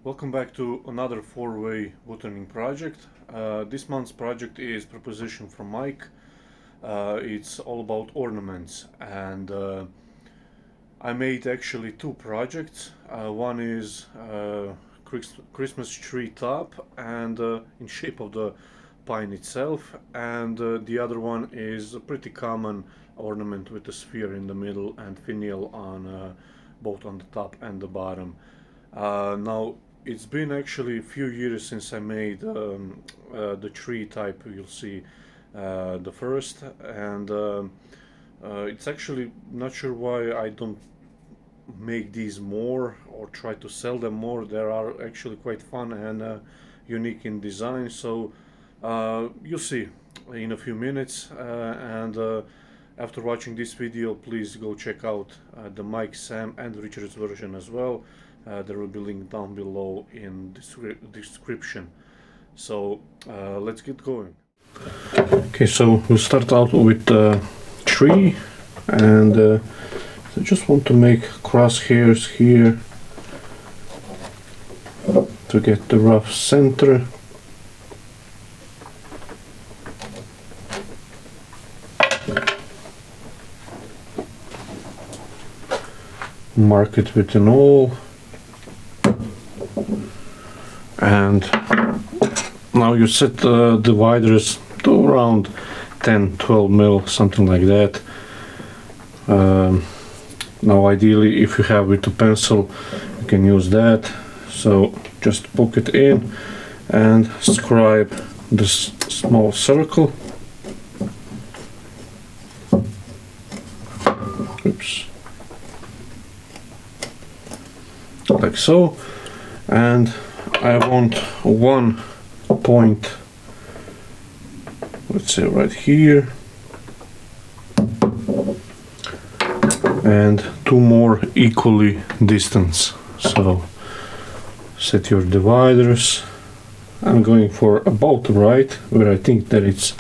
Welcome back to another four-way woodturning project. This month's project is proposition from Mike. It's all about ornaments, and I made actually two projects. One is Christmas tree top and in shape of the pine itself, and the other one is a pretty common ornament with a sphere in the middle and finial on both on the top and the bottom. Now it's been actually a few years since I made the tree type. You'll see the first, and it's actually not sure why I don't make these more or try to sell them more. They are actually quite fun and unique in design, so you'll see in a few minutes. And after watching this video, please go check out the Mike, Sam and Richard's version as well. There will be a link down below in the description. So let's get going. Okay, so we'll start out with the tree, and I just want to make crosshairs here to get the rough center. Mark it with an awl. And now you set the dividers to around 10-12 mil, something like that. Now ideally, if you have with a pencil, you can use that. So just poke it in and scribe this small circle. Oops. Like so. And I want one point, let's say right here, and two more equally distance. So set your dividers. I'm going for about right, where I think that it's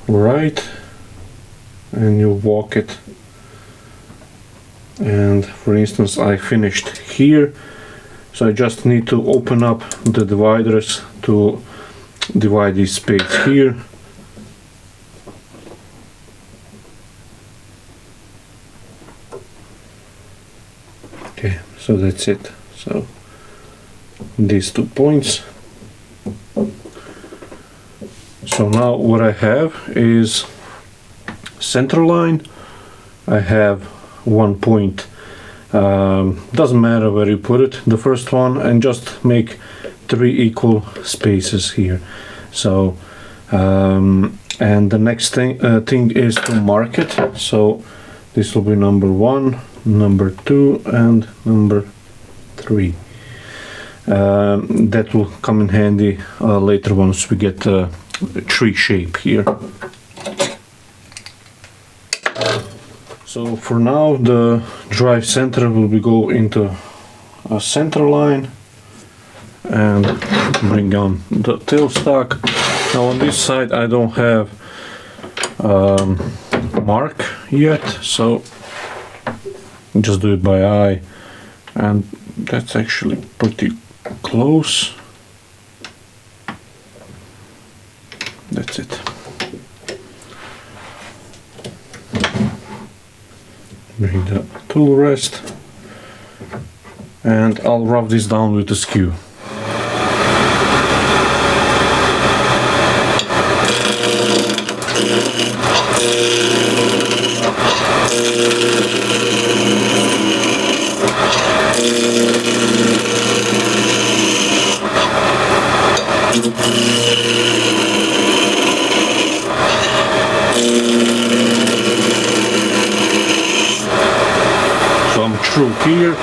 right, and you walk it. And for instance, I finished here. So I just need to open up the dividers to divide this space here. Okay, so that's it. So these 2 points. So now what I have is center line. I have 1 point. Doesn't matter where you put it, the first one, and just make 3 equal spaces here. So and the next thing is to mark it. So this will be number 1, number 2 and number 3. That will come in handy later once we get the tree shape here. So for now, the drive center will go into a center line and bring on the tailstock. Now on this side I don't have mark yet, so just do it by eye, and that's actually pretty close. That's it. Bring the tool rest, and I'll rough this down with the skew. So I'm through here.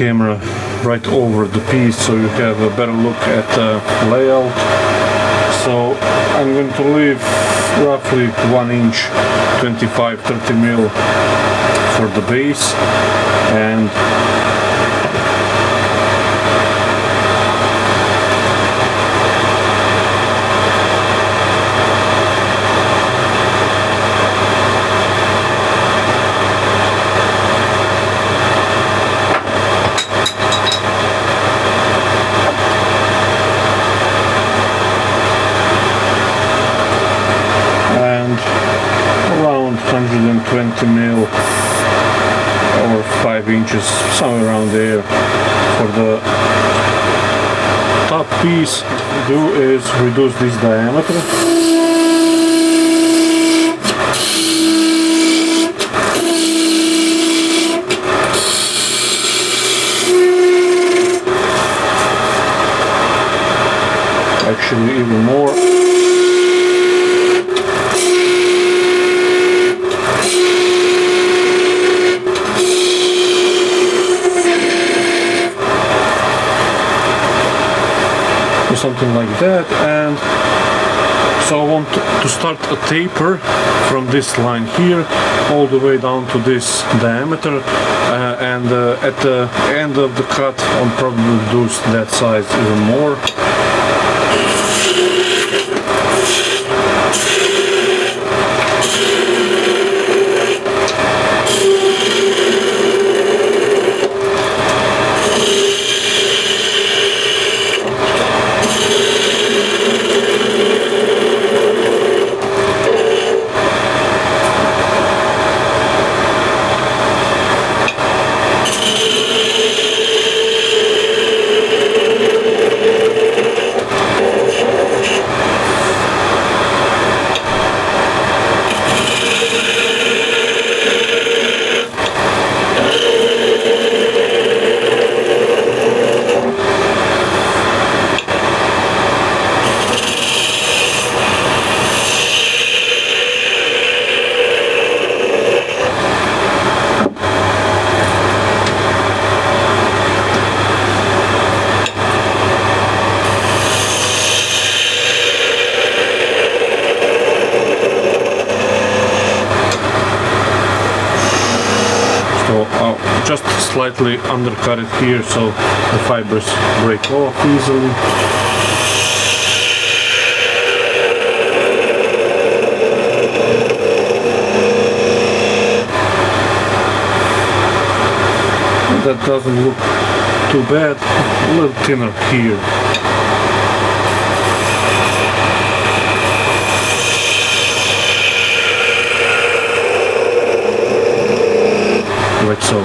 camera right over the piece, so you have a better look at the layout. So I'm going to leave roughly 1 inch, 25-30 mil for the base, and around 120 mil or 5 inches, somewhere around there for the top piece. What we do is reduce this diameter. Actually even more. Something like that, and so I want to start a taper from this line here all the way down to this diameter, and at the end of the cut I'll probably reduce that size even more. Just slightly undercut it here so the fibers break off easily. That doesn't look too bad, a little thinner here. Like so.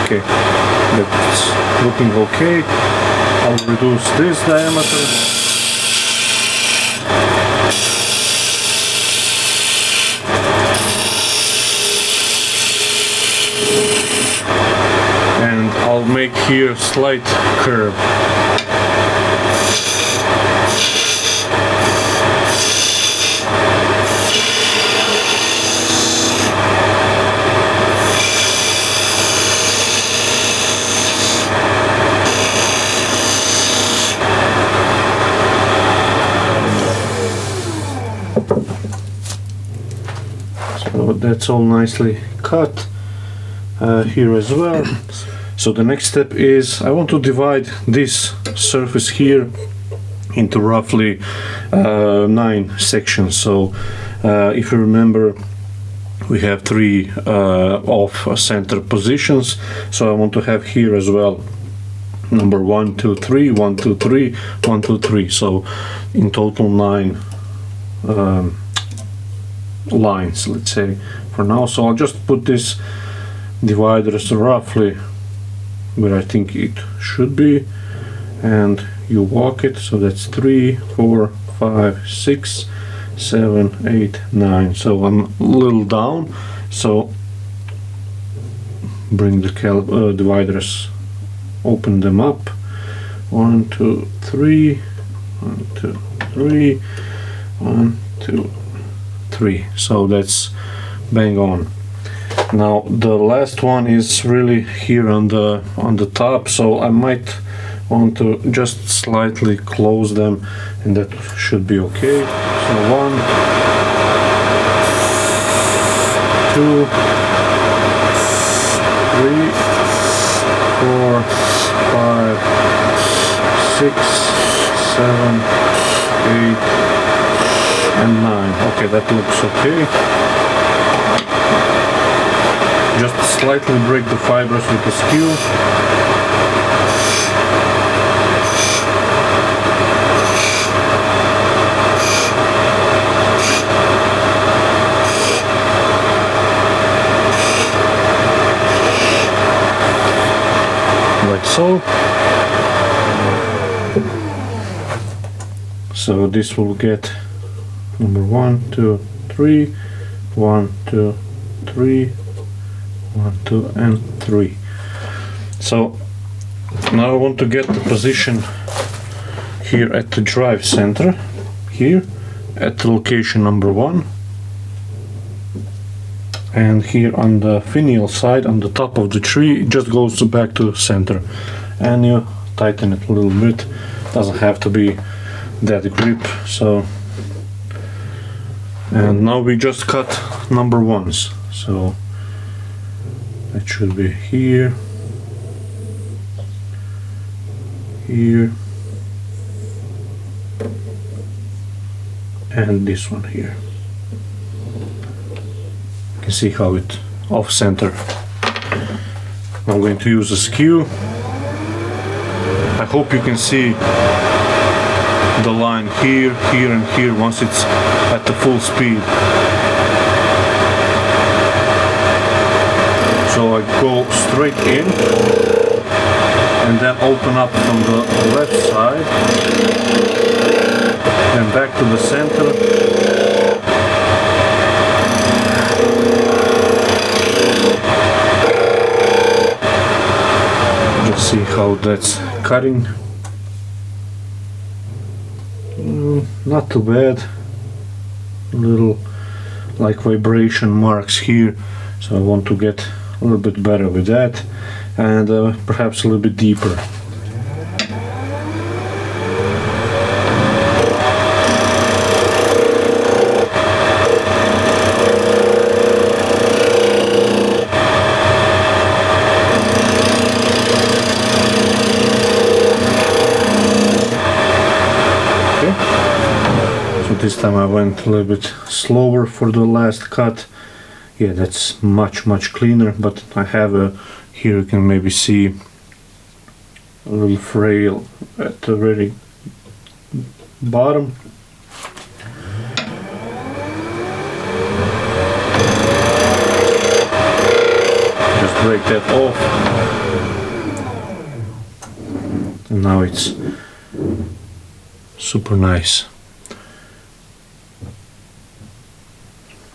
Okay, that's looking okay. I'll reduce this diameter. And I'll make here a slight curve. So that's all nicely cut here as well. So the next step is I want to divide this surface here into roughly 9 sections. So if you remember, we have 3 off-center positions, so I want to have here as well number 1, 2, 3, 1, 2, 3, 1, 2, 3. So in total 9 lines, let's say, for now. So I'll just put this dividers roughly where I think it should be, and you walk it, so that's 3, 4, 5, 6, 7, 8, 9. So I'm a little down, so bring the dividers, open them up. 1, 2, 3, 1, 2, 3, 1, 2, 3. So that's bang on. Now the last one is really here on the top, so I might want to just slightly close them, and that should be okay. So 1, 2, 3, 4, 5, 6, 7, 8, and 9. Okay, that looks okay. Just slightly break the fibers with the skew. Like so. So this will get number 1, 2, 3, 1, 2, 3, 1, 2, and 3. So now I want to get the position here at the drive center, here at the location number 1, and here on the finial side on the top of the tree it just goes back to the center, and you tighten it a little bit. Doesn't have to be that grip. So, and now we just cut number 1s, so it should be here, here, and this one here. You can see how it off center. I'm going to use a skew. I hope you can see the line here, here, and here once it's at the full speed. So I go straight in and then open up from the left side, then back to the center, just see how that's cutting. Not too bad. A little like vibration marks here, so I want to get a little bit better with that, and perhaps a little bit deeper. This time I went a little bit slower for the last cut. Yeah, that's much cleaner, but I have a, here you can maybe see a little frail at the very bottom. Just break that off, and now it's super nice.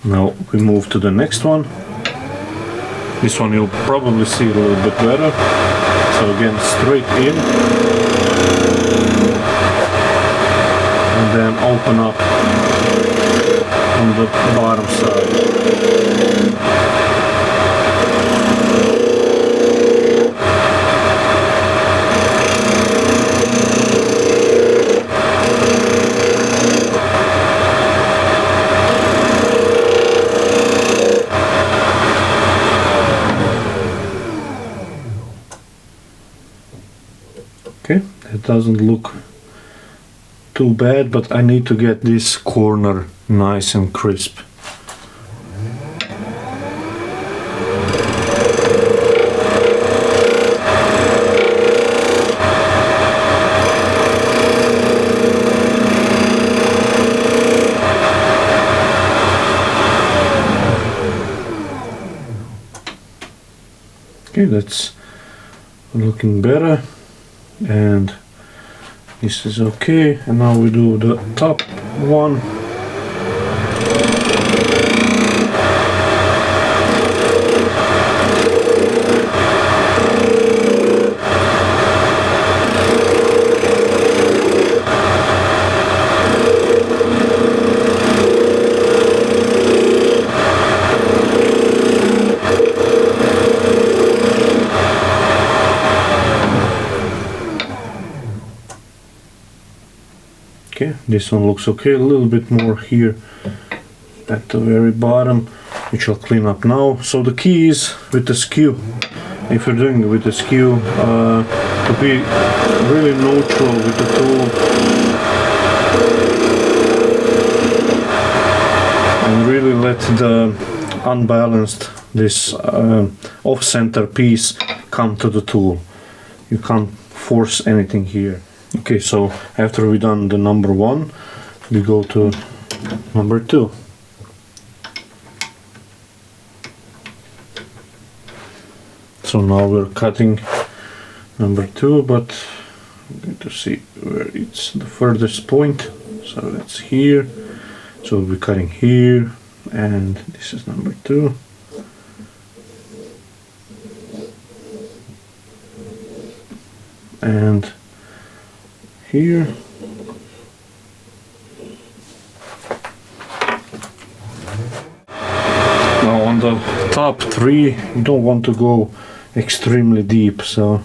Now we move to the next one. This one you'll probably see a little bit better. So again, straight in, and then open up on the bottom side. Okay, it doesn't look too bad, but I need to get this corner nice and crisp. Okay, that's looking better. And this is okay, and now we do the top one. This one looks okay. A little bit more here at the very bottom, which I'll clean up now. So the key is with the skew, if you're doing it with the skew, to be really neutral with the tool and really let the unbalanced, this off-center piece come to the tool. You can't force anything here. Okay, so after we've done the number 1, we go to number 2. So now we're cutting number 2, but I'm going to see where it's the furthest point. So that's here. So we'll be cutting here, and this is number 2. And here. Now on the top 3, you don't want to go extremely deep, so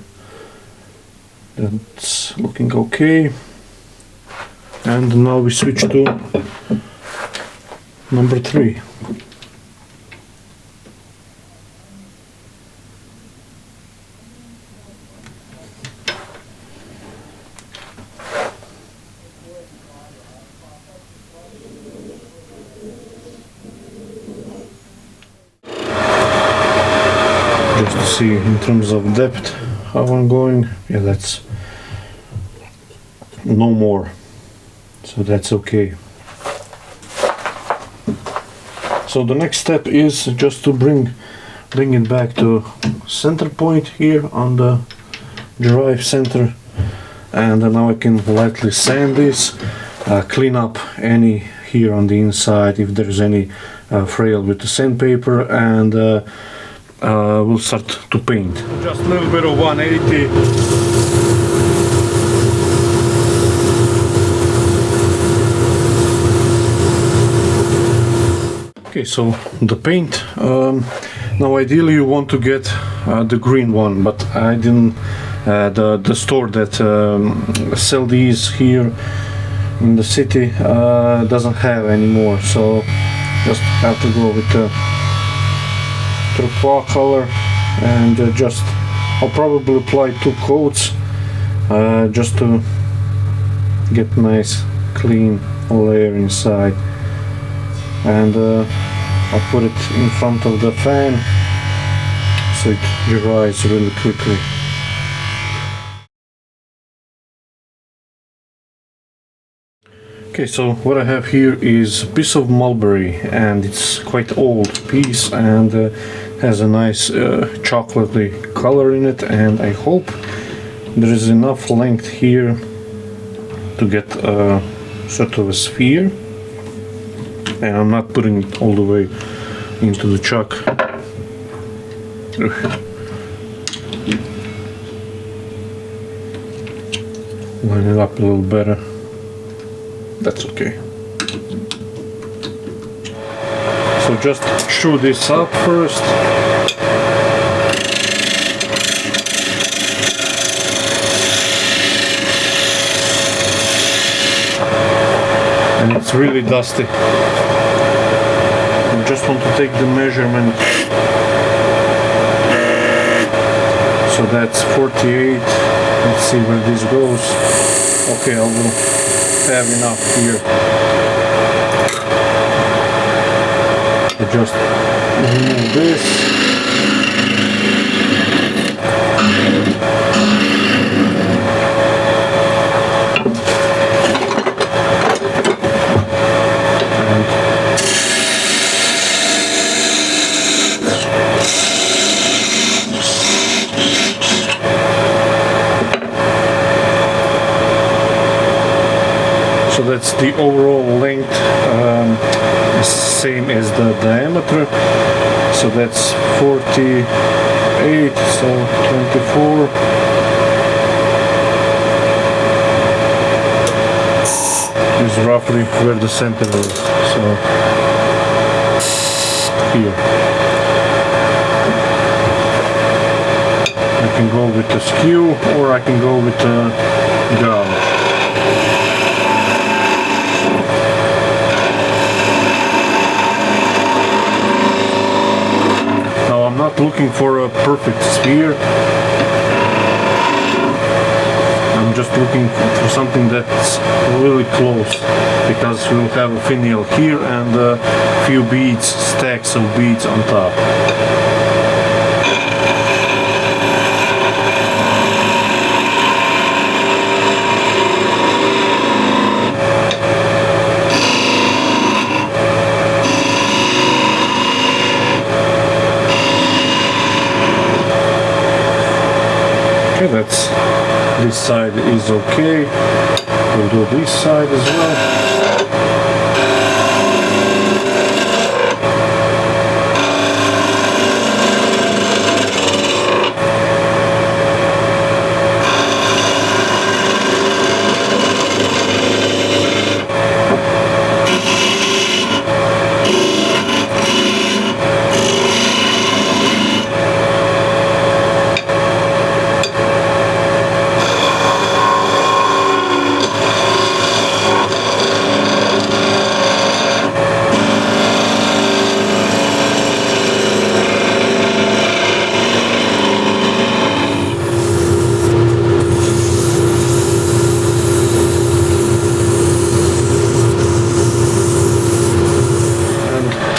that's looking okay. And now we switch to number 3. Just to see in terms of depth how I'm going. Yeah, that's no more, so that's okay. So the next step is just to bring it back to center point here on the drive center, and now I can lightly sand this, clean up any here on the inside if there's any frail with the sandpaper, and we'll start to paint. Just a little bit of 180. Okay, so the paint, now ideally you want to get the green one, but I didn't, the store that sell these here in the city doesn't have anymore, so just have to go with the turquoise color, and I'll probably apply 2 coats just to get nice clean layer inside, and I'll put it in front of the fan so it dries really quickly. Okay, so what I have here is a piece of mulberry, and it's quite old piece, and has a nice chocolatey color in it, and I hope there is enough length here to get sort of a sphere, and I'm not putting it all the way into the chuck. Line it up a little better. That's okay. So just chew this up first. And it's really dusty. I just want to take the measurement. So that's 48. Let's see where this goes. Okay, I will have enough here. I just remove this. So that's the overall length, same as the diameter. So that's 48, so 24. Is roughly where the center is. So here. I can go with the skew, or I can go with the gouge. looking for a perfect sphere. I'm just looking for something that's really close, because we'll have a finial here and a few beads, stacks of beads on top. Okay, this side is okay. We'll do this side as well.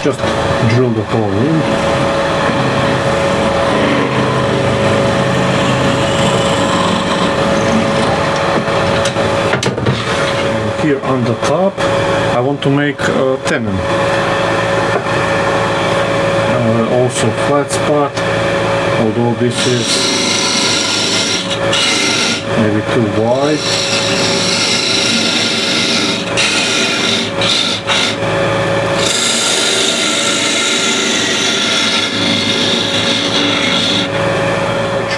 Just drill the hole in. And here on the top I want to make a tenon. Also flat spot, although this is maybe too wide.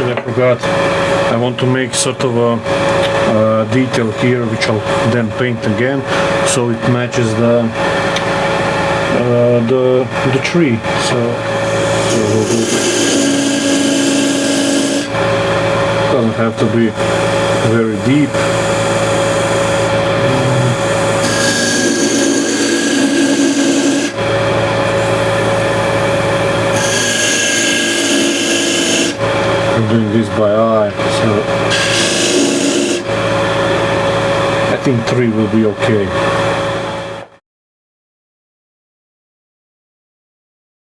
I forgot, I want to make sort of a detail here which I'll then paint again so it matches the tree. So doesn't have to be very deep. I'm doing this by eye, so I think 3 will be okay.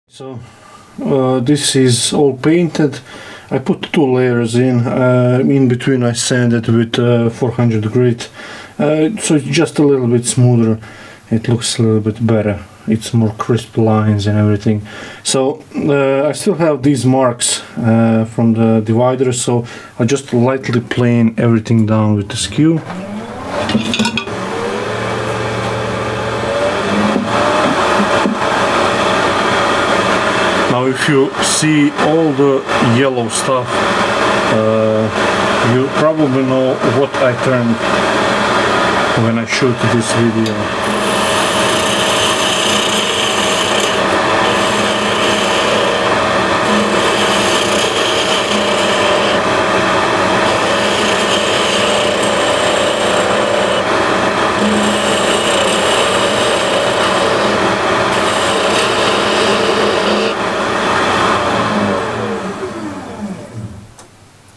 So this is all painted. I put 2 layers in between I sanded with 400 grit, so it's just a little bit smoother, it looks a little bit better. It's more crisp lines and everything. So I still have these marks from the divider, so I just lightly plane everything down with the skew. Now if you see all the yellow stuff, you probably know what I turned when I shoot this video.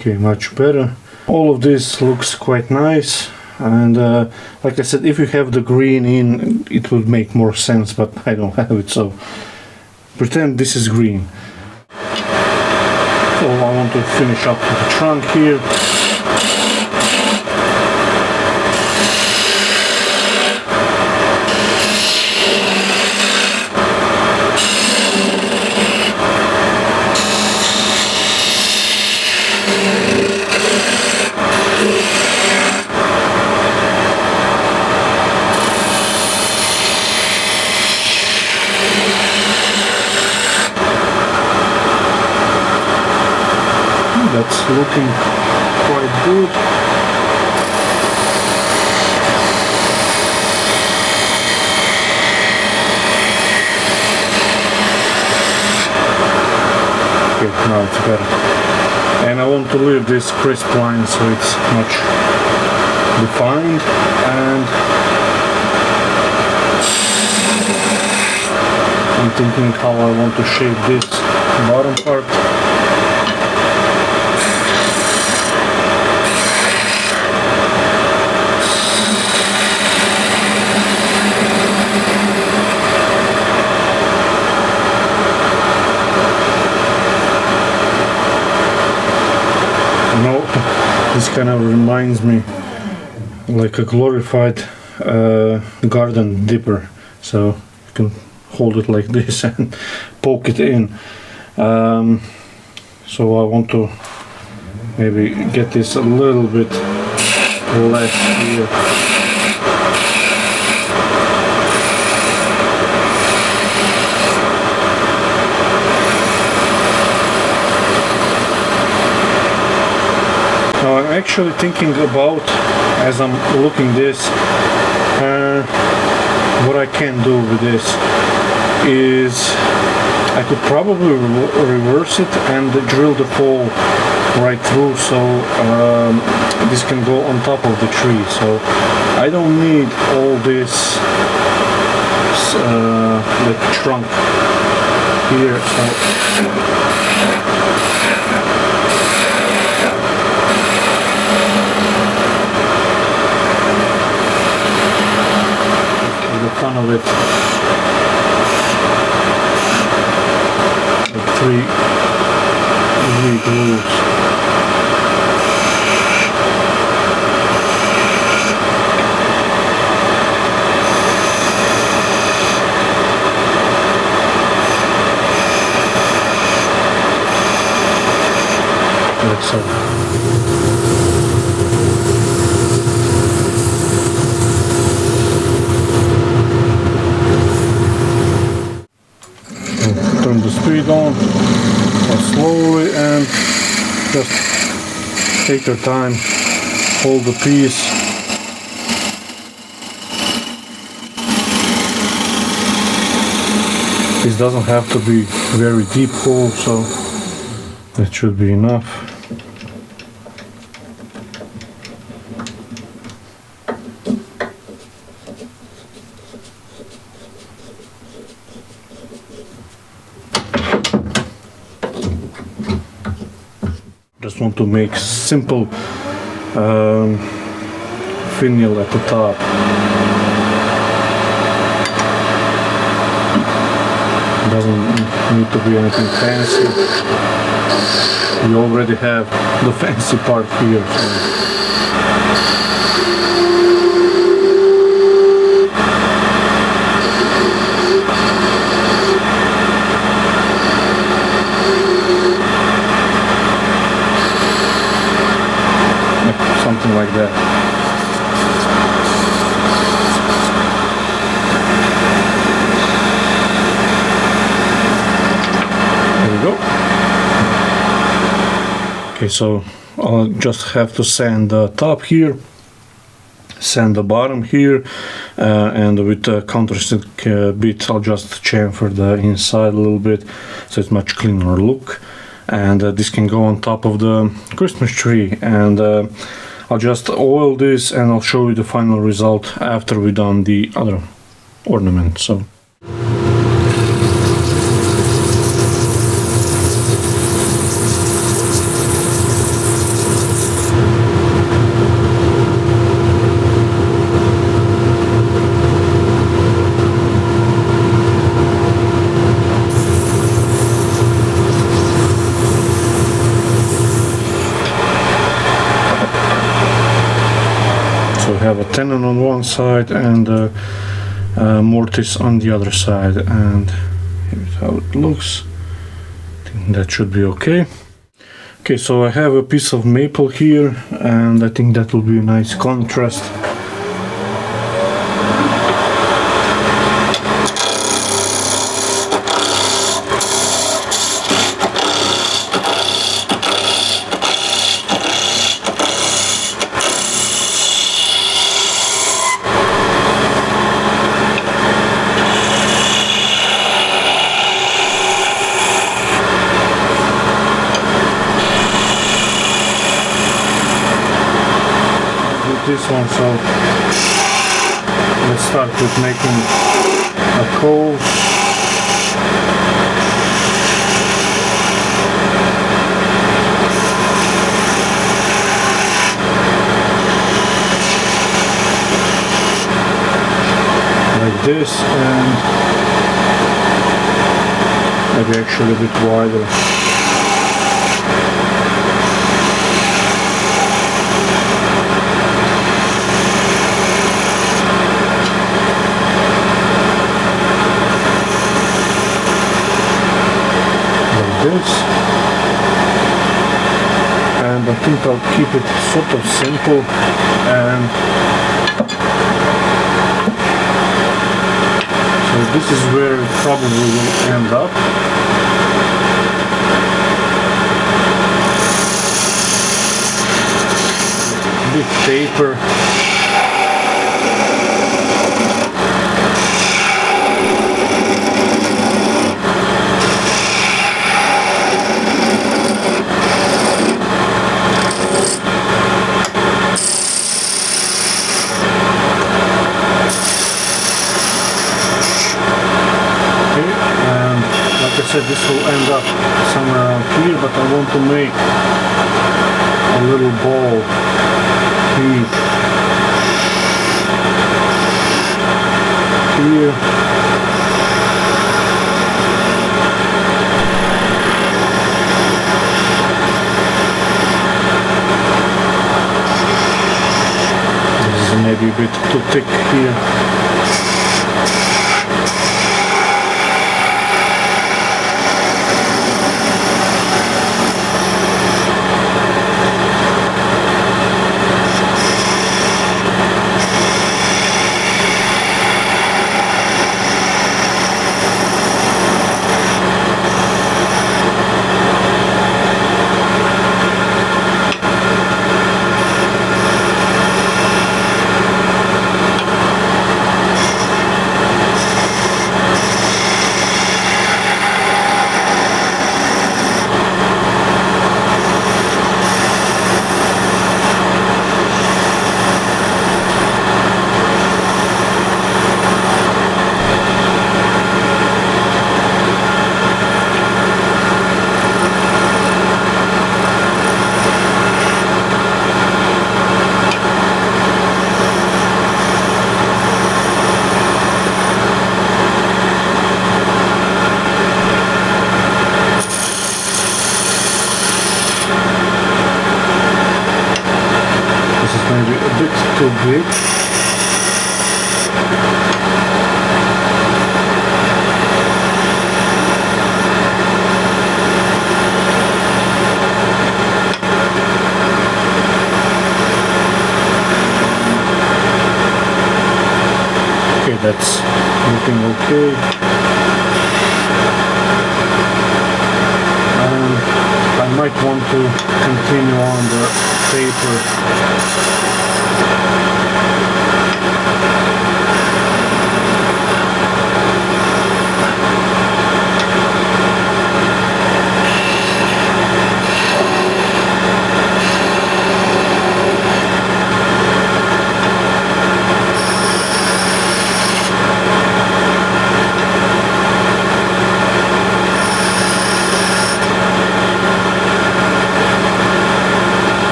Okay, much better. All of this looks quite nice, and like I said, if you have the green in, it would make more sense, but I don't have it, so pretend this is green. So I want to finish up with the trunk here. That's looking quite good. Okay, now it's better. And I want to leave this crisp line so it's much defined, and I'm thinking how I want to shape this. bottom part. No, this kind of reminds me like a glorified garden dipper, so you can hold it like this and poke it in. So I want to maybe get this a little bit less here. Now I'm actually thinking about, as I'm looking this, what I can do with this is I could probably reverse it and drill the hole right through, so this can go on top of the tree. So I don't need all this like trunk here. Front of it, like 3 grooves. Like so. Turn the speed on slowly and just take your time, hold the piece. This doesn't have to be very deep hole, so that should be enough. Just want to make simple finial at the top. Doesn't need to be anything fancy. We already have the fancy part here. So. Something like that. There we go. Okay, so I'll just have to sand the top here, sand the bottom here, and with the countersink bit I'll just chamfer the inside a little bit so it's much cleaner look. And this can go on top of the Christmas tree, and I'll just oil this and I'll show you the final result after we've done the other ornament. So have a tenon on one side and mortise on the other side, and here's how it looks. I think that should be okay. Okay, so I have a piece of maple here, and I think that will be a nice contrast. This one, so let's start with making a cove. like this, and maybe actually a bit wider. This, and I think I'll keep it sort of simple, and so this is where it probably will end up. Big taper. I said this will end up somewhere around here, but I want to make a little ball here. This is maybe a bit too thick here. Too big. Okay, that's looking okay. And I might want to continue on the paper.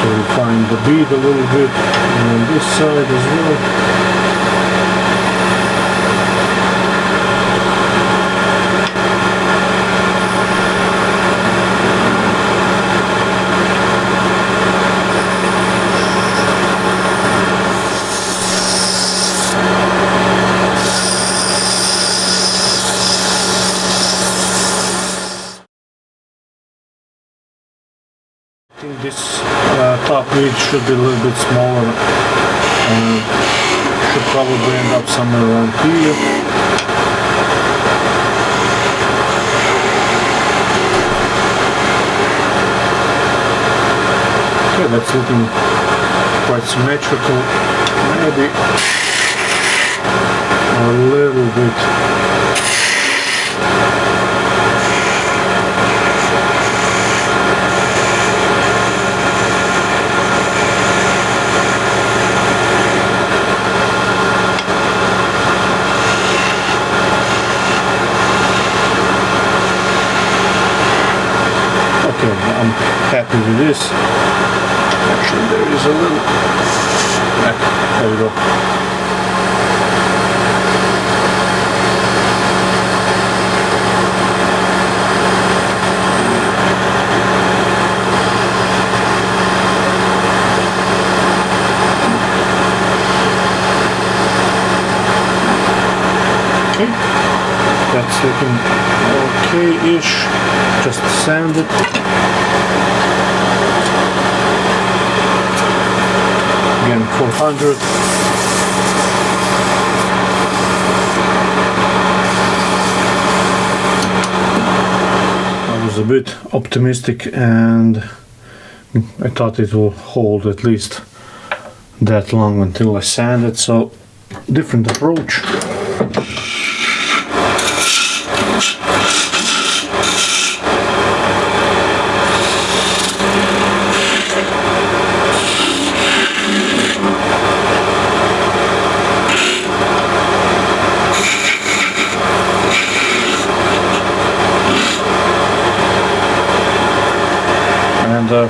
Refine the bead a little bit, and on this side as well. I think this top bead should be a little bit smaller, and should probably end up somewhere around here. Okay, that's looking quite symmetrical. Maybe a little bit. happy with this. Actually, there is a little... there we go. That's looking okay-ish. Just sand it. Again, 400. I was a bit optimistic and I thought it will hold at least that long until I sand it, so different approach.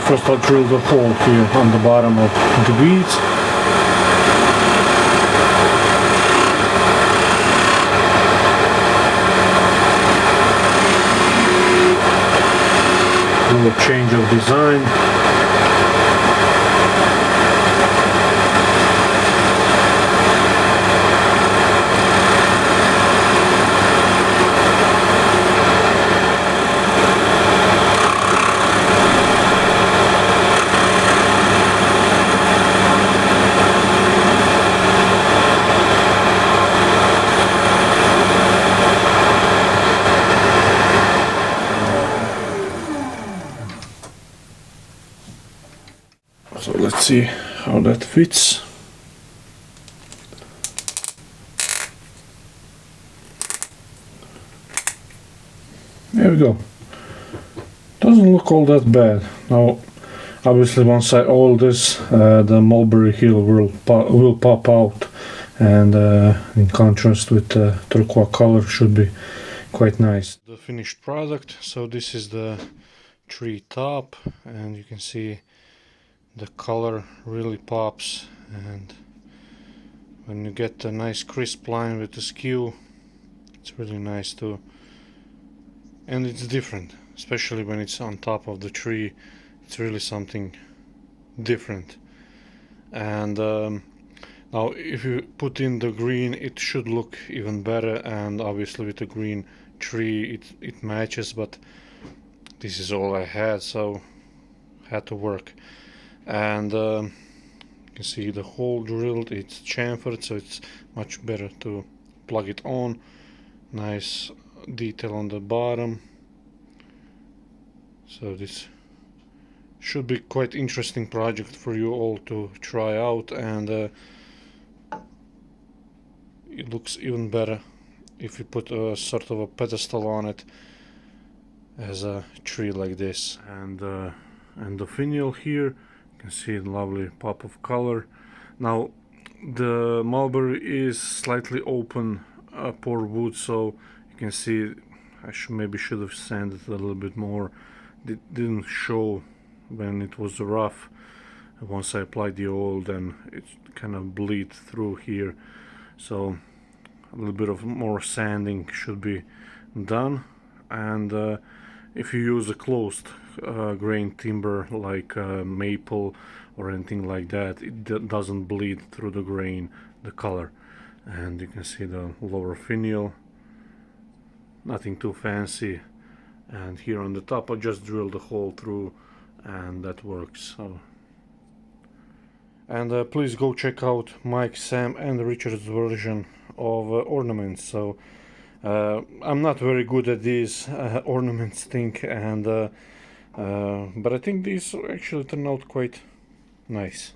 First I'll drill the hole here on the bottom of the beads. A little change of design. So let's see how that fits. There we go. Doesn't look all that bad. Now, obviously, once I oil this, the mulberry heel will pop out, and in contrast with the turquoise color, should be quite nice. The finished product. So this is the tree top, and you can see the color really pops, and when you get a nice crisp line with the skew, it's really nice too, and it's different, especially when it's on top of the tree. It's really something different. And now if you put in the green, it should look even better, and obviously with the green tree it matches, but this is all I had, so had to work. And you can see the hole drilled, it's chamfered, so it's much better to plug it on. Nice detail on the bottom. So this should be quite interesting project for you all to try out, and it looks even better if you put a sort of a pedestal on it as a tree like this. And the finial here, you can see the lovely pop of color. Now the mulberry is slightly open pore wood, so you can see I maybe should have sanded it a little bit more. It didn't show when it was rough. Once I applied the oil, then it kind of bleed through here, so a little bit of more sanding should be done. And if you use a closed grain timber like maple or anything like that, it doesn't bleed through the grain, the color. And you can see the lower finial, nothing too fancy. And here on the top I just drilled a hole through, and that works. So, and please go check out Mike, Sam and Richard's version of ornaments. So I'm not very good at these ornaments thing, and but I think these actually turn out quite nice.